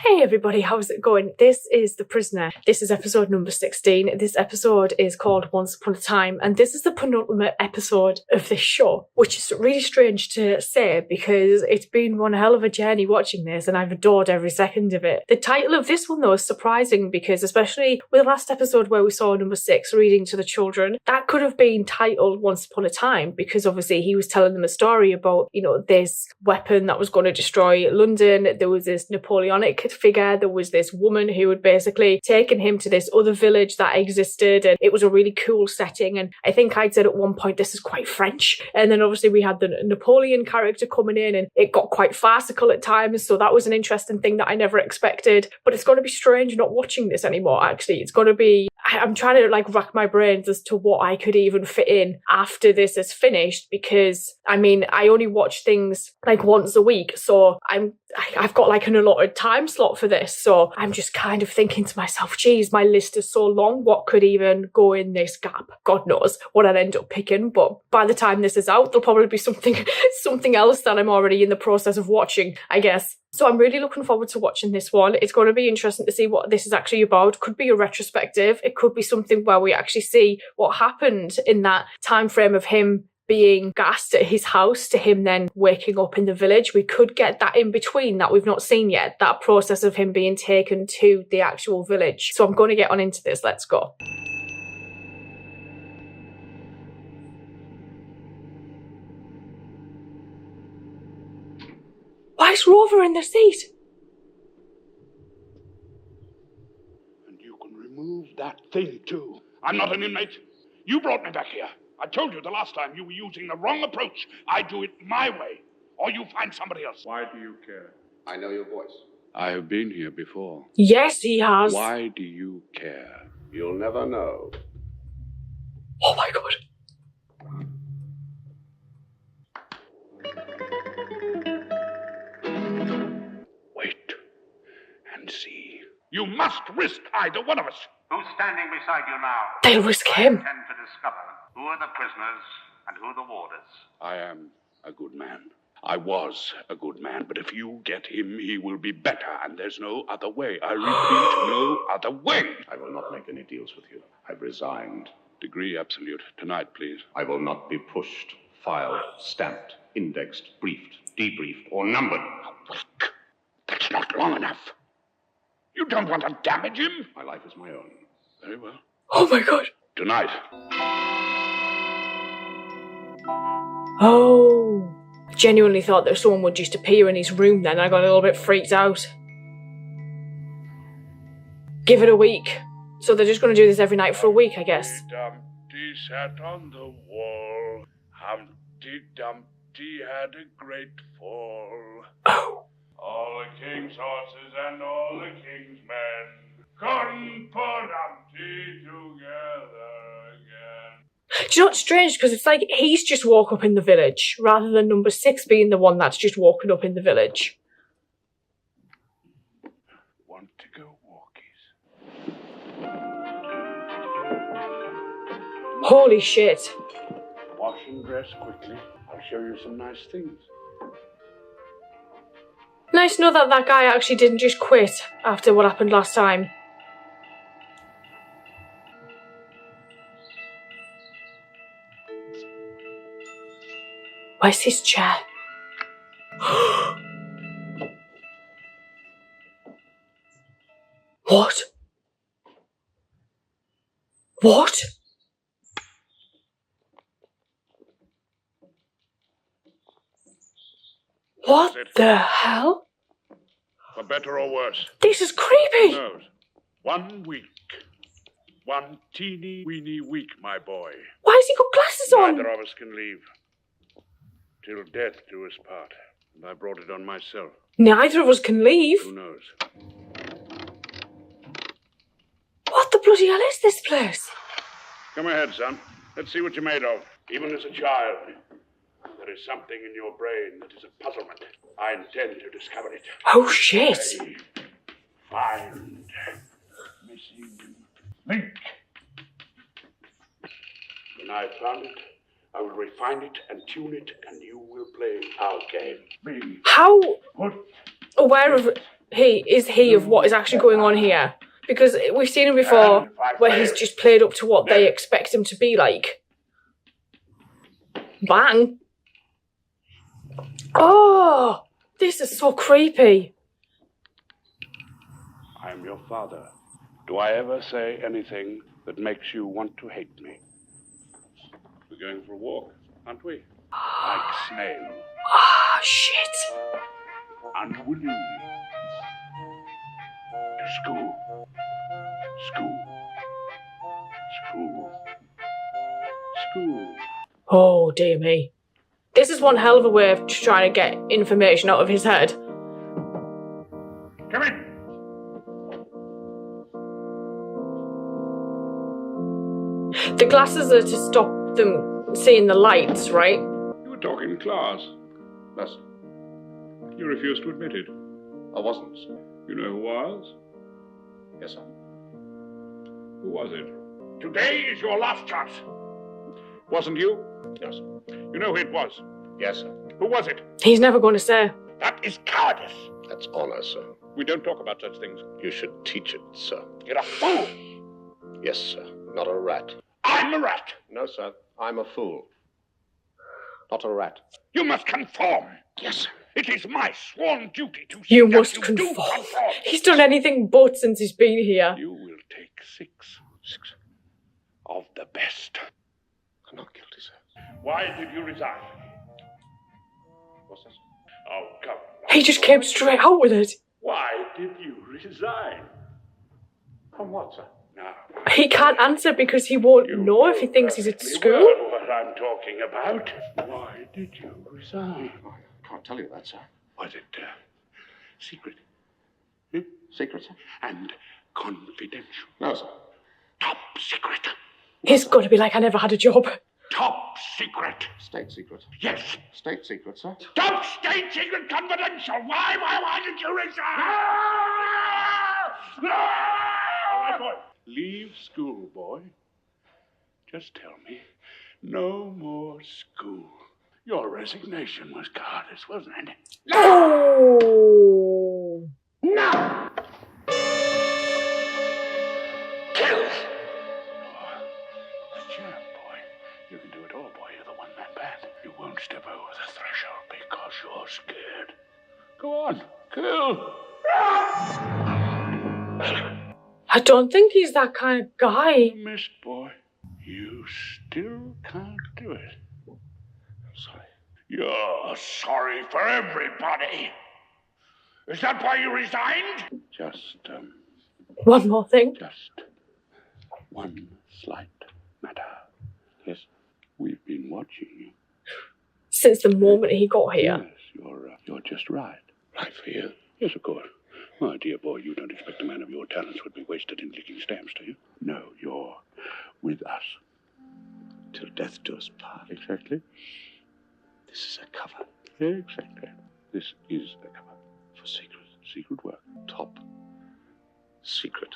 Hey everybody, how's it going? This is The Prisoner. This is episode number 16. This episode is called Once Upon a Time, and this is the penultimate episode of this show, which is really strange to say because it's been one hell of a journey watching this and I've adored every second of it. The title of this one though is surprising because especially with the last episode where we saw number 6, Reading to the Children, that could have been titled Once Upon a Time because obviously he was telling them a story about, this weapon that was going to destroy London. There was this Napoleonic figure, there was this woman who had basically taken him to this other village that existed, and it was a really cool setting. And I think I'd said at one point this is quite French, and then obviously we had the Napoleon character coming in and it got quite farcical at times, so that was an interesting thing that I never expected. But it's going to be strange not watching this anymore. Actually, it's going to be, I'm trying to rack my brains as to what I could even fit in after this is finished, because I only watch things once a week, so I've got an allotted time slot for this, so I'm just kind of thinking to myself, geez, my list is so long, what could even go in this gap? God knows what I'd end up picking, but by the time this is out, there'll probably be something else that I'm already in the process of watching, I guess. So I'm really looking forward to watching this one. It's going to be interesting to see what this is actually about. Could be a retrospective. It could be something where we actually see what happened in that time frame of him being gassed at his house to him then waking up in the village. We could get that in between that we've not seen yet, that process of him being taken to the actual village. So I'm going to get on into this. Let's go. Why is Rover in the seat? And you can remove that thing too. I'm not an inmate. You brought me back here. I told you the last time you were using the wrong approach. I do it my way, or you find somebody else. Why do you care? I know your voice. I have been here before. Yes, he has. Why do you care? You'll never know. Oh my god. Wait and see. You must risk either one of us. Who's standing beside you now? They'll risk him. I intend to discover who are the prisoners and who the warders. I am a good man. I was a good man, but if you get him, he will be better, and there's no other way. I repeat, no other way. I will not make any deals with you. I've resigned. Degree absolute. Tonight, please. I will not be pushed, filed, stamped, indexed, briefed, debriefed, or numbered. Look, that's not long enough. You don't want to damage him? My life is my own. Very well. Oh my god. Tonight. Oh. I genuinely thought that someone would just appear in his room then. I got a little bit freaked out. Give it a week. So they're just going to do this every night for a week, I guess. Dumpty sat on the wall. Humpty Dumpty had a great fall. Oh. All the king's horses and all the king's men couldn't put Humpty together again. Do you know what's strange? Because it's like he's just woke up in the village rather than number 6 being the one that's just woken up in the village. Want to go walkies? Holy shit. Wash and dress quickly. I'll show you some nice things. Nice to know that that guy actually didn't just quit after what happened last time. Where's his chair? What? What? What the hell? For better or worse. This is Who creepy! knows? 1 week. One teeny weeny week, my boy. Why has he got glasses on? Neither of us can leave. Till death do us part. And I brought it on myself. Neither of us can leave. Who knows? What the bloody hell is this place? Come ahead, son. Let's see what you're made of. Even as a child, there is something in your brain that is a puzzlement. I intend to discover it. Oh shit! I find missing link. When I have found it, I will refine it and tune it, and you will play our game. Me. How Put aware of he of what is actually going on here. Because we've seen him before where he's just played up to what they expect him to be like. Bang! Oh! This is so creepy. I'm your father. Do I ever say anything that makes you want to hate me? We're going for a walk, aren't we? Like snails. Ah, shit. Unwillingly. To school. School. School. School. Oh, dear me. This is one hell of a way of trying to get information out of his head. Come in. The glasses are to stop them seeing the lights, right? You were talking in class. Yes, You refused to admit it. I wasn't. You know who was? Yes, sir. Who was it? Today is your last chance. Wasn't you? Yes, sir. You know who it was. Yes, sir. Who was it? He's never going to say. That is cowardice. That's honor, sir. We don't talk about such things. You should teach it, sir. You're a fool. Yes, sir. Not a rat. I'm a rat. No, sir. I'm a fool. Not a rat. You must conform. Yes, sir. It is my sworn duty to see You that must do conform. conform. He's done anything but since he's been here. You will take six of the best. I'm not guilty, sir. Why did you resign? What's this? Oh, come. He just came straight out with it. Why did you resign? From what, sir? Now, He can't answer because he won't know if he thinks he's at perfectly school. well what I'm talking about. Why did you resign? I can't tell you that, sir. Was it secret? Secret, sir? And confidential? No, sir. Top secret. He's got to be like, I never had a job. Top secret. State secret. Yes. State secret, sir. Top state secret confidential. Why did you resign? No! All right, boy. Leave school, boy. Just tell me. No more school. Your resignation was cowardice, wasn't it? Oh. No! Kill! Sure, boy. You can do it all, boy. You're the one-man band. You won't step over the threshold because you're scared. Go on. Kill! I don't think he's that kind of guy. You missed, boy. You still can't do it. I'm sorry. You're sorry for everybody. Is that why you resigned? Just One more thing. one slight matter. Yes, we've been watching you. Since the moment he got here. Yes, you're just right. Right for you? Yes, of course. My dear boy, you don't expect a man of your talents would be wasted in licking stamps, do you? No, you're with us. Till death do us part. Exactly. This is a cover Exactly. This is a cover for secret work. top secret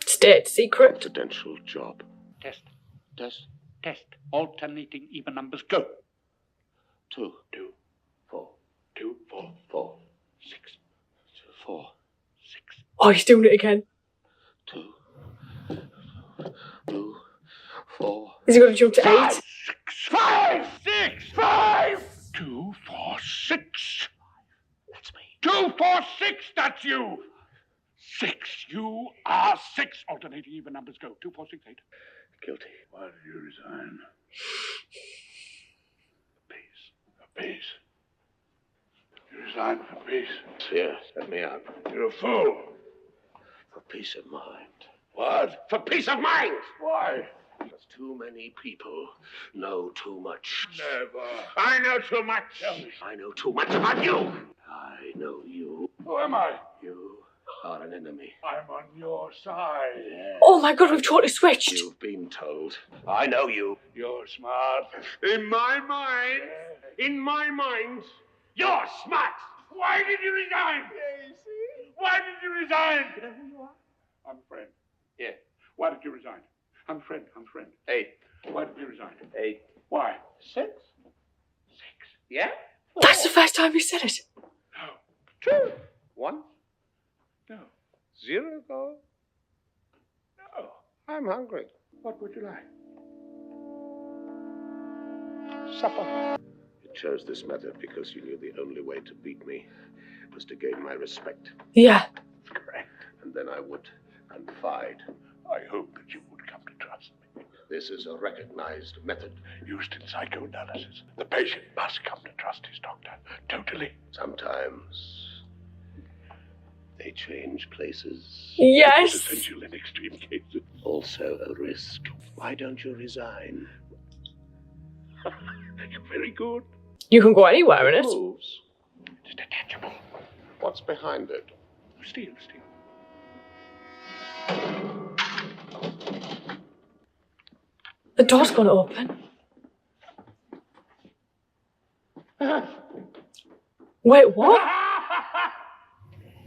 State secret. confidential job. Test. Alternating even numbers. Go. 2, 2, 4, 2, 4, 4, 6, 4, 6. Oh, he's doing it again. 2, 2, 4. Is he going to jump to 8? 6, 5, 6, 5. 2, 4, 6. That's me. 2, 4, 6. That's you. 6. You are 6. Alternating even numbers. Go. 2, 4, 6, 8. Guilty. Why did you resign? For peace. You resigned for peace. Here, let me out. You're a fool. For peace of mind. What? For peace of mind. Why? Because too many people know too much. Never. I know too much. Tell me. I know too much about you. I know you. Who am I? You are an enemy. I'm on your side. Yes. Oh my god, we've totally switched. You've been told. I know you. You're smart. In my mind, You're smart. Why did you resign? Why did you resign? You know who you are? I'm a friend. Yeah. Why did you resign? I'm a friend. 8. Why did you resign? 8. Why? 6. 6. Yeah? That's the first time he said it. No. 2. 1. No. 0 gold? No. I'm hungry. What would you like? Supper. You chose this method because you knew the only way to beat me was to gain my respect. Yeah. Correct. And then I would confide. I hope that you would come to trust me. This is a recognized method. Used in psychoanalysis. The patient must come to trust his doctor. Totally. Sometimes they change places. Yes. It's essential in extreme cases. Also a risk. Why don't you resign? You're very good. You can go anywhere in it. Moves. It's detachable. What's behind it? Steel. The door's gonna open. Wait, what?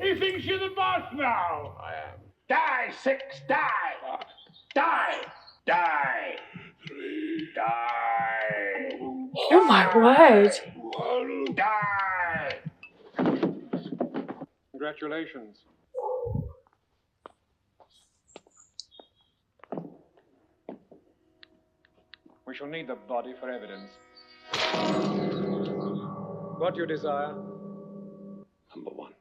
He thinks you're the boss now. I am. Die, 6, die. Die. Die. 3. Die. Oh my word. 1. Die. Congratulations. We shall need the body for evidence. What do you desire? Number 1.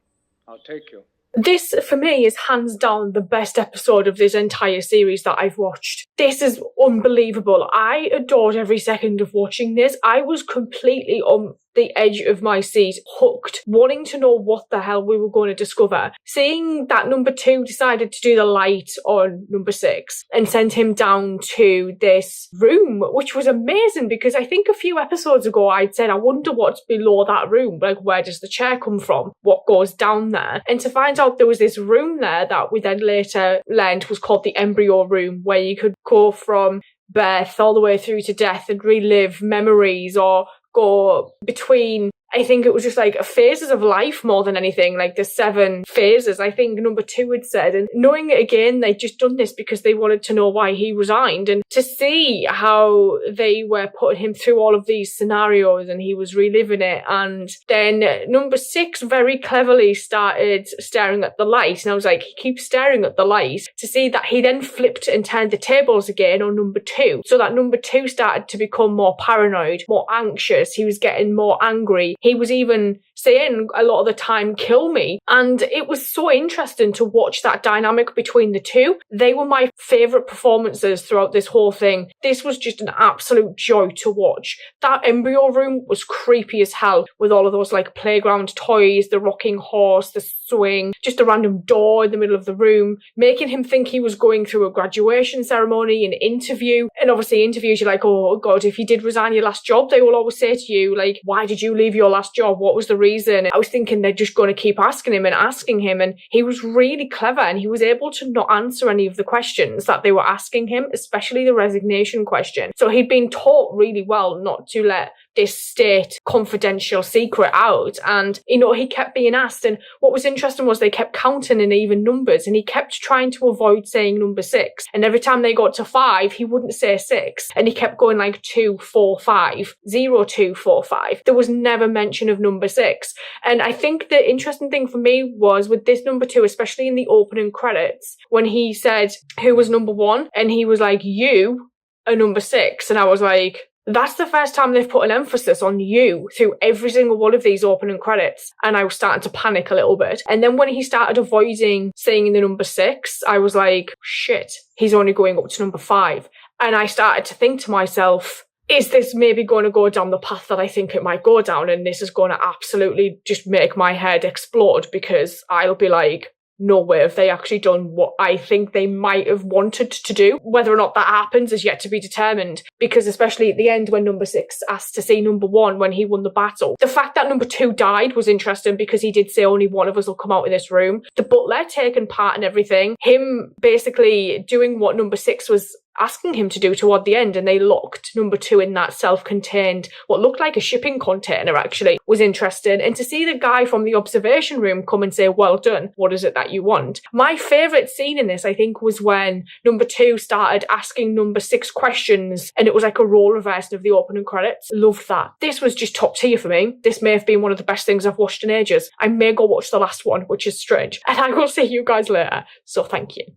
I'll take you. This, for me, is hands down the best episode of this entire series that I've watched. This is unbelievable. I adored every second of watching this. I was completely on the edge of my seat, hooked, wanting to know what the hell we were going to discover. Seeing that number 2 decided to do the light on number 6 and send him down to this room, which was amazing because I think a few episodes ago I'd said, I wonder what's below that room. Like, where does the chair come from? What goes down there? And to find out there was this room there that we then later learned was called the embryo room, where you could go from birth all the way through to death and relive memories or go between, I think it was just like phases of life more than anything, like the 7 phases, I think number 2 had said. And knowing it again, they'd just done this because they wanted to know why he resigned. And to see how they were putting him through all of these scenarios and he was reliving it. And then number 6 very cleverly started staring at the light. And I was like, he keeps staring at the light. To see that he then flipped and turned the tables again on number 2. So that number 2 started to become more paranoid, more anxious. He was getting more angry. He was even saying a lot of the time, kill me. And it was so interesting to watch that dynamic between the two. They were my favourite performances throughout this whole thing. This was just an absolute joy to watch. That embryo room was creepy as hell with all of those like playground toys, the rocking horse, the swing, just a random door in the middle of the room, making him think he was going through a graduation ceremony, an interview. And obviously interviews, you're like, oh God, if you did resign your last job, they will always say to you, like, why did you leave your last job? What was the reason? I was thinking they're just going to keep asking him, and he was really clever, and he was able to not answer any of the questions that they were asking him, especially the resignation question. So he'd been taught really well not to let this state confidential secret out, and he kept being asked. And what was interesting was they kept counting in even numbers, and he kept trying to avoid saying number 6, and every time they got to 5 he wouldn't say 6, and he kept going like 2 4 5 0 2 4 5. There was never mention of number 6. And I think the interesting thing for me was with this number 2, especially in the opening credits, when he said who was number 1, and he was like, you are number 6, and I was like, that's the first time they've put an emphasis on you through every single one of these opening credits. And I was starting to panic a little bit. And then when he started avoiding saying the number 6, I was like, shit, he's only going up to number 5. And I started to think to myself, is this maybe going to go down the path that I think it might go down? And this is going to absolutely just make my head explode, because I'll be like, no way have they actually done what I think they might have wanted to do. Whether or not that happens is yet to be determined, because especially at the end when number 6 asked to see number 1 when he won the battle. The fact that number 2 died was interesting, because he did say only one of us will come out of this room. The butler taking part in everything, him basically doing what number 6 was asking him to do toward the end, and they locked number 2 in that self-contained, what looked like a shipping container actually, was interesting. And to see the guy from the observation room come and say, well done, what is it that you want? My favourite scene in this, I think, was when number 2 started asking number 6 questions, and it was like a role reversal of the opening credits. Loved that. This was just top tier for me. This may have been one of the best things I've watched in ages. I may go watch the last one, which is strange. And I will see you guys later, so thank you.